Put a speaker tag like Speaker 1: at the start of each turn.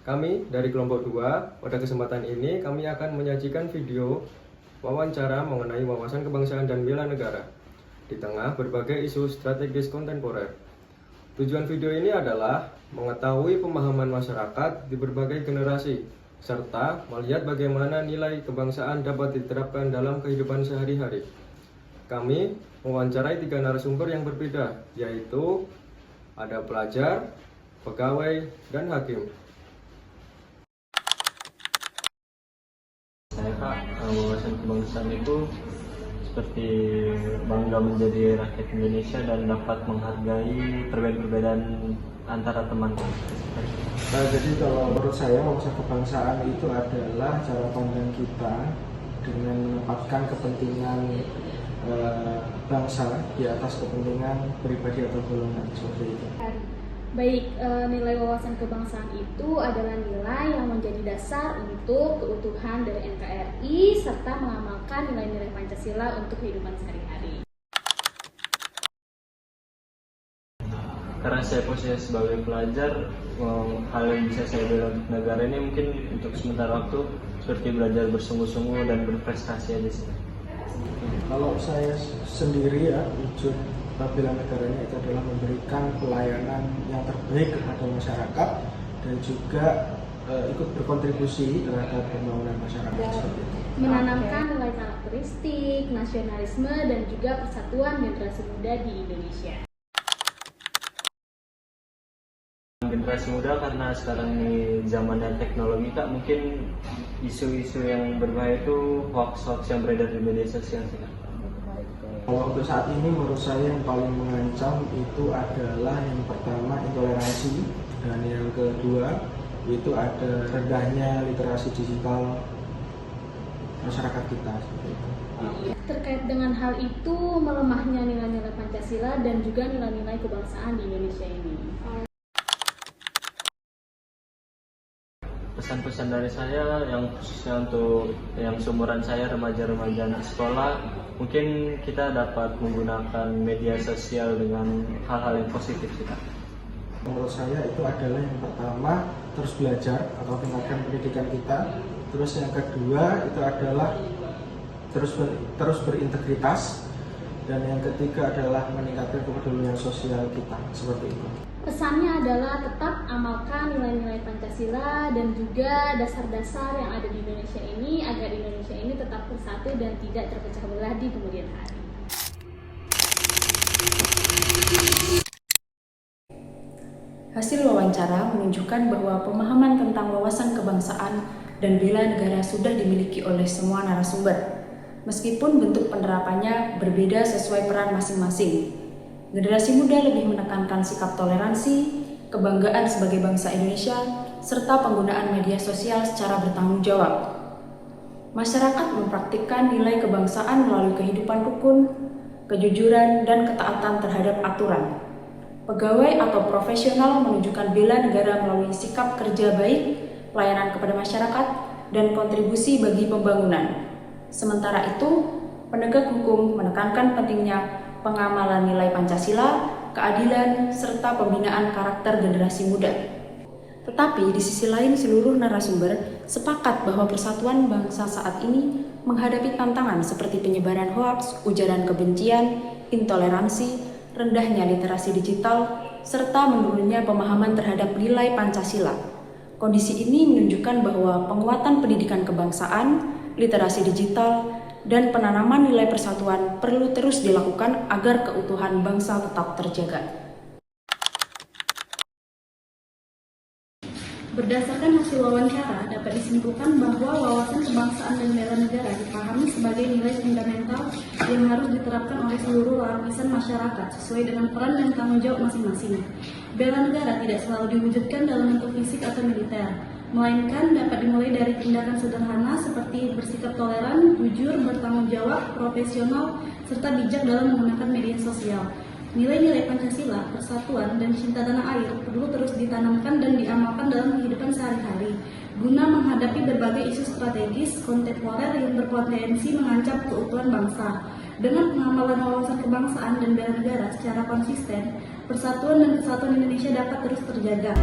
Speaker 1: Kami dari kelompok 2, pada kesempatan ini kami akan menyajikan video wawancara mengenai wawasan kebangsaan dan bela negara di tengah berbagai isu strategis kontemporer. Tujuan video ini adalah mengetahui pemahaman masyarakat di berbagai generasi, serta melihat bagaimana nilai kebangsaan dapat diterapkan dalam kehidupan sehari-hari. Kami mewawancarai 3 narasumber yang berbeda, yaitu ada pelajar, pegawai, dan hakim.
Speaker 2: Saya Kak, wawasan kebangsaan itu seperti bangga menjadi rakyat Indonesia dan dapat menghargai perbedaan antara teman.
Speaker 3: Nah, jadi kalau menurut saya wawasan kebangsaan itu adalah cara pandang kita dengan menempatkan kepentingan bangsa di atas kepentingan pribadi atau golongan, seperti itu.
Speaker 4: Baik, nilai wawasan kebangsaan itu adalah nilai yang menjadi dasar untuk keutuhan dari NKRI serta mengamalkan nilai-nilai Pancasila untuk kehidupan sehari-hari.
Speaker 2: Karena saya posisi sebagai pelajar, hal yang bisa saya bela untuk negara ini mungkin untuk sementara waktu seperti belajar bersungguh-sungguh dan berprestasi aja sih.
Speaker 3: Kalau saya sendiri ya, wujud bela negaranya itu adalah memberikan pelayanan yang terbaik kepada masyarakat dan juga ikut berkontribusi terhadap pembangunan masyarakat seperti itu.
Speaker 4: Menanamkan nilai karakteristik, nasionalisme, dan juga persatuan generasi muda di Indonesia.
Speaker 2: Generasi muda karena sekarang ini zamannya teknologi Kak, mungkin isu-isu yang berbahaya itu hoax-hoax yang beredar di media sosial sih Kak.
Speaker 3: Kalau untuk saat ini menurut saya yang paling mengancam itu adalah yang pertama intoleransi, dan yang kedua itu ada rendahnya literasi digital masyarakat kita seperti itu.
Speaker 4: Terkait dengan hal itu, melemahnya nilai-nilai Pancasila dan juga nilai-nilai kebangsaan di Indonesia ini.
Speaker 2: Pesan-pesan dari saya yang khususnya untuk yang seumuran saya, remaja-remaja anak sekolah, mungkin kita dapat menggunakan media sosial dengan hal-hal yang positif sih Kak.
Speaker 3: Menurut saya itu adalah yang pertama terus belajar atau tingkatkan pendidikan kita, terus yang kedua itu adalah terus berintegritas, dan yang ketiga adalah meningkatkan kepedulian sosial kita seperti itu.
Speaker 4: Pesannya adalah tetap amalkan nilai-nilai Pancasila dan juga dasar-dasar yang ada di Indonesia ini agar Indonesia ini tetap bersatu dan tidak terpecah belah di kemudian hari.
Speaker 5: Hasil wawancara menunjukkan bahwa pemahaman tentang wawasan kebangsaan dan bela negara sudah dimiliki oleh semua narasumber, meskipun bentuk penerapannya berbeda sesuai peran masing-masing. Generasi muda lebih menekankan sikap toleransi, kebanggaan sebagai bangsa Indonesia, serta penggunaan media sosial secara bertanggung jawab. Masyarakat mempraktikkan nilai kebangsaan melalui kehidupan rukun, kejujuran, dan ketaatan terhadap aturan. Pegawai atau profesional menunjukkan bela negara melalui sikap kerja baik, pelayanan kepada masyarakat, dan kontribusi bagi pembangunan. Sementara itu, penegak hukum menekankan pentingnya pengamalan nilai Pancasila, keadilan, serta pembinaan karakter generasi muda. Tetapi di sisi lain seluruh narasumber sepakat bahwa persatuan bangsa saat ini menghadapi tantangan seperti penyebaran hoaks, ujaran kebencian, intoleransi, rendahnya literasi digital, serta menurunnya pemahaman terhadap nilai Pancasila. Kondisi ini menunjukkan bahwa penguatan pendidikan kebangsaan, literasi digital, dan penanaman nilai persatuan perlu terus dilakukan agar keutuhan bangsa tetap terjaga.
Speaker 4: Berdasarkan hasil wawancara, dapat disimpulkan bahwa wawasan kebangsaan dan bela negara dipahami sebagai nilai fundamental yang harus diterapkan oleh seluruh lapisan masyarakat sesuai dengan peran dan tanggung jawab masing-masing. Bela negara tidak selalu diwujudkan dalam bentuk fisik atau militer, melainkan dapat dimulai dari tindakan sederhana seperti bersikap toleran, jujur, bertanggung jawab, profesional, serta bijak dalam menggunakan media sosial. Nilai-nilai Pancasila, persatuan, dan cinta tanah air perlu terus ditanamkan dan diamalkan dalam kehidupan sehari-hari guna menghadapi berbagai isu strategis kontemporer yang berpotensi mengancam keutuhan bangsa. Dengan pengamalan wawasan kebangsaan dan bela negara secara konsisten, persatuan dan kesatuan Indonesia dapat terus terjaga.